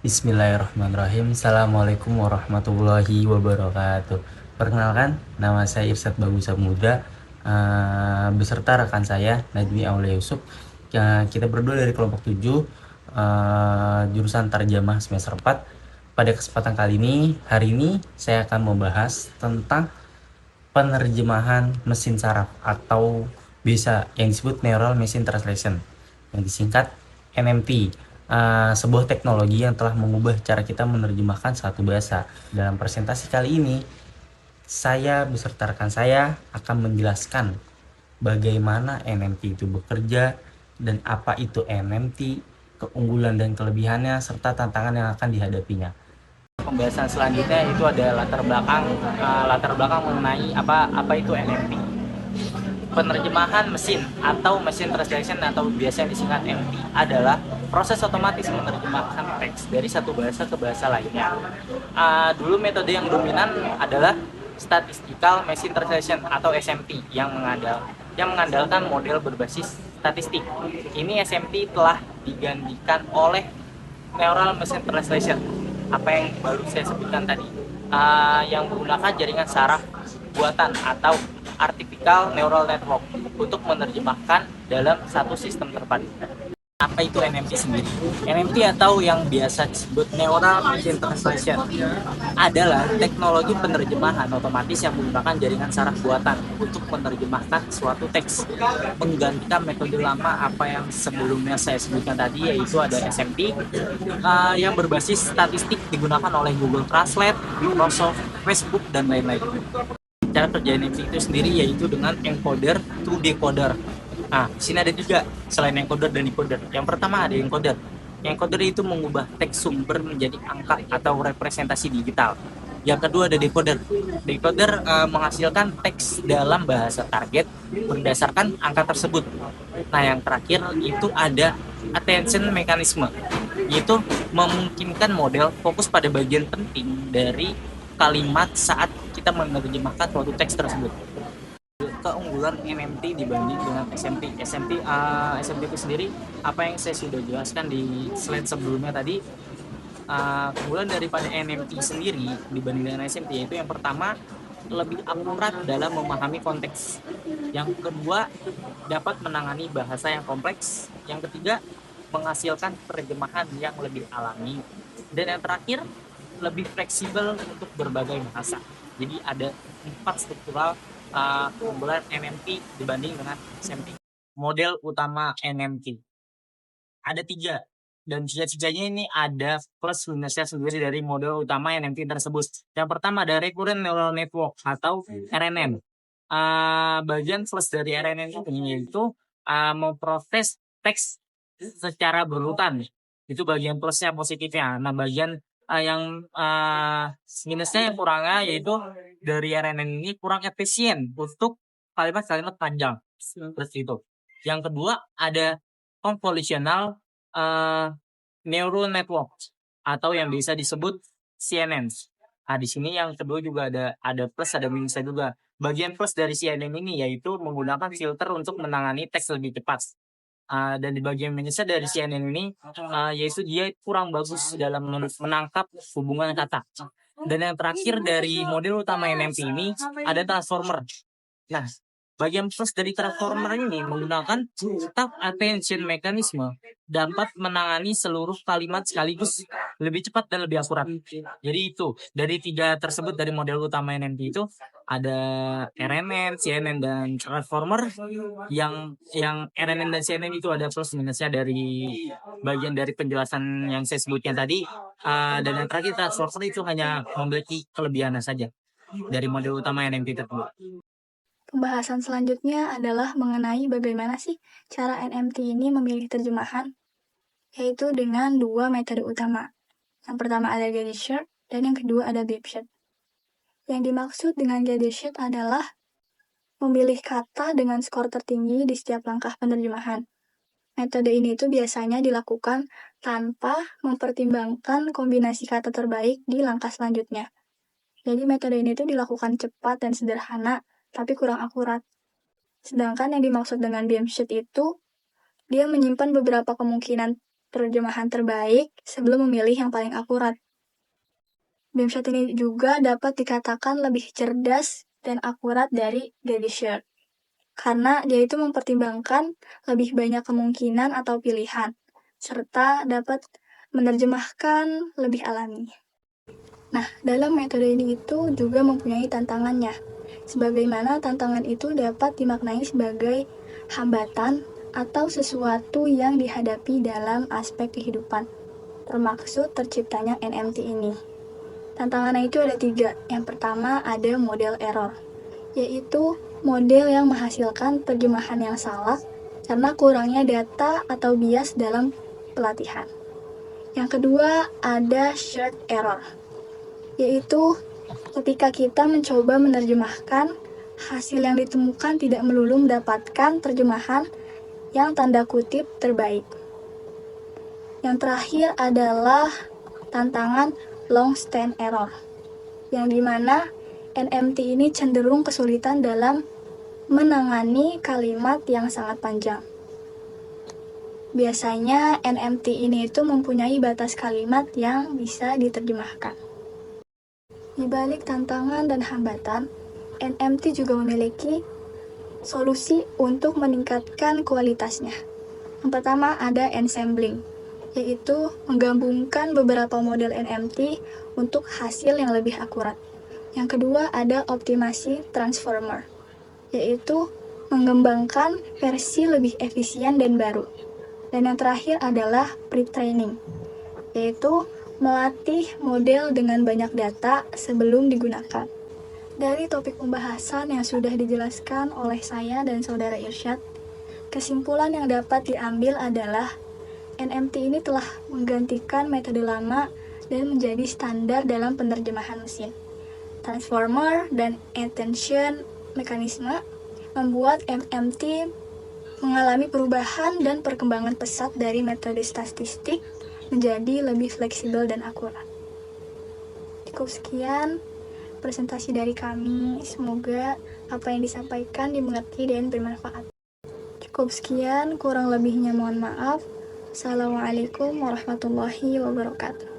Bismillahirrahmanirrahim. Assalamualaikum warahmatullahi wabarakatuh. Perkenalkan, nama saya Irsad Bagusa Muda, beserta rekan saya Najmi Aulia Yusuf. Kita berdua dari kelompok 7, jurusan Tarjamah semester 4. Pada kesempatan kali ini, hari ini saya akan membahas tentang penerjemahan mesin saraf atau bisa yang disebut Neural Machine Translation, yang disingkat NMT. Sebuah teknologi yang telah mengubah cara kita menerjemahkan satu bahasa. Dalam presentasi kali ini, saya beserta rekan saya akan menjelaskan bagaimana NMT itu bekerja dan apa itu NMT, keunggulan dan kelebihannya, serta tantangan yang akan dihadapinya. Pembahasan selanjutnya itu ada latar belakang mengenai apa itu NMT. Penerjemahan mesin atau machine translation atau biasa disingkat MT adalah proses otomatis menerjemahkan teks dari satu bahasa ke bahasa lainnya. Dulu metode yang dominan adalah statistical machine translation atau SMT yang mengandalkan model berbasis statistik. Ini SMT telah digantikan oleh neural machine translation, apa yang baru saya sebutkan tadi, yang menggunakan jaringan saraf buatan atau artificial neural network untuk menerjemahkan dalam satu sistem terpadu. Apa itu NMT sendiri? NMT atau yang biasa disebut Neural Machine Translation adalah teknologi penerjemahan otomatis yang menggunakan jaringan saraf buatan untuk menerjemahkan suatu teks, menggantikan metode lama apa yang sebelumnya saya sebutkan tadi, yaitu ada SMT yang berbasis statistik digunakan oleh Google Translate, Microsoft, Facebook, dan lain-lain. Cara kerja NFC itu sendiri yaitu dengan encoder to decoder. Nah, di sini ada juga selain encoder dan decoder. Yang pertama ada encoder. Encoder itu mengubah teks sumber menjadi angka atau representasi digital. Yang kedua ada decoder. Decoder menghasilkan teks dalam bahasa target berdasarkan angka tersebut. Nah, yang terakhir itu ada attention mechanism, yaitu memungkinkan model fokus pada bagian penting dari kalimat saat kita menerjemahkan suatu teks tersebut. Keunggulan NMT dibanding dengan SMT. SMT itu sendiri apa yang saya sudah jelaskan di slide sebelumnya tadi. Keunggulan daripada NMT sendiri dibanding dengan SMT yaitu yang pertama lebih akurat dalam memahami konteks. Yang kedua dapat menangani bahasa yang kompleks. Yang ketiga menghasilkan terjemahan yang lebih alami. Dan yang terakhir lebih fleksibel untuk berbagai bahasa. Jadi ada 4 struktural keunggulan NMT dibanding dengan SMT. Model utama NMT ada 3, dan tiga-tiganya ini ada plus minusnya sendiri dari model utama NMT tersebut. Yang pertama ada Recurrent Neural Network atau RNN. Bagian plus dari RNN ini yaitu memproses teks secara berurutan. Itu bagian plusnya, positifnya. Nah, bagian yang minusnya, yang kurangnya, yaitu dari RNN ini kurang efisien untuk kalimat-kalimat panjang. Seperti itu. Yang kedua ada convolutional neural network atau yang bisa disebut CNN. Nah, di sini yang kedua juga ada plus, ada minusnya juga. Bagian plus dari CNN ini yaitu menggunakan filter untuk menangani teks lebih cepat. Dan di bagian minusnya dari CNN ini yaitu dia kurang bagus dalam menangkap hubungan kata. Dan yang terakhir dari model utama NMT ini ada transformer. Nah, bagian plus dari transformer ini menggunakan staff attention mechanism dapat menangani seluruh kalimat sekaligus lebih cepat dan lebih akurat. Jadi itu dari 3 tersebut dari model utama NMT itu ada RNN, CNN, dan transformer. Yang RNN dan CNN itu ada plus minusnya dari bagian dari penjelasan yang saya sebutkan tadi. Dan yang terakhir transformer itu hanya memiliki kelebihannya saja dari model utama NMT tersebut. Pembahasan selanjutnya adalah mengenai bagaimana sih cara NMT ini memilih terjemahan, yaitu dengan 2 metode utama. Yang pertama ada Gadget dan yang kedua ada Bipshed. Yang dimaksud dengan Gadget adalah memilih kata dengan skor tertinggi di setiap langkah penerjemahan. Metode ini tuh biasanya dilakukan tanpa mempertimbangkan kombinasi kata terbaik di langkah selanjutnya. Jadi metode ini tuh dilakukan cepat dan sederhana, tapi kurang akurat. Sedangkan yang dimaksud dengan Bipshed itu, dia menyimpan beberapa kemungkinan terjemahan terbaik sebelum memilih yang paling akurat. BEMSHAT ini juga dapat dikatakan lebih cerdas dan akurat dari Gadisher, karena dia itu mempertimbangkan lebih banyak kemungkinan atau pilihan, serta dapat menerjemahkan lebih alami. Nah, dalam metode ini itu juga mempunyai tantangannya, sebagaimana tantangan itu dapat dimaknai sebagai hambatan atau sesuatu yang dihadapi dalam aspek kehidupan, termaksud terciptanya NMT ini. Tantangannya itu ada 3. Yang pertama ada model error, yaitu model yang menghasilkan terjemahan yang salah karena kurangnya data atau bias dalam pelatihan. Yang kedua ada shared error, yaitu ketika kita mencoba menerjemahkan, hasil yang ditemukan tidak melulu mendapatkan terjemahan yang tanda kutip terbaik. Yang terakhir adalah tantangan long stand error, yang dimana NMT ini cenderung kesulitan dalam menangani kalimat yang sangat panjang. Biasanya NMT ini itu mempunyai batas kalimat yang bisa diterjemahkan. Di balik tantangan dan hambatan, NMT juga memiliki solusi untuk meningkatkan kualitasnya. Yang pertama ada ensembling, yaitu menggabungkan beberapa model NMT untuk hasil yang lebih akurat. Yang kedua ada optimasi transformer, yaitu mengembangkan versi lebih efisien dan baru. Dan yang terakhir adalah pre-training, yaitu melatih model dengan banyak data sebelum digunakan. Dari topik pembahasan yang sudah dijelaskan oleh saya dan saudara Irsyad, kesimpulan yang dapat diambil adalah NMT ini telah menggantikan metode lama dan menjadi standar dalam penerjemahan mesin. Transformer dan attention mekanisme membuat NMT mengalami perubahan dan perkembangan pesat dari metode statistik menjadi lebih fleksibel dan akurat. Cukup sekian presentasi dari kami. Semoga apa yang disampaikan dimengerti dan bermanfaat. Cukup sekian, kurang lebihnya mohon maaf. Assalamualaikum warahmatullahi wabarakatuh.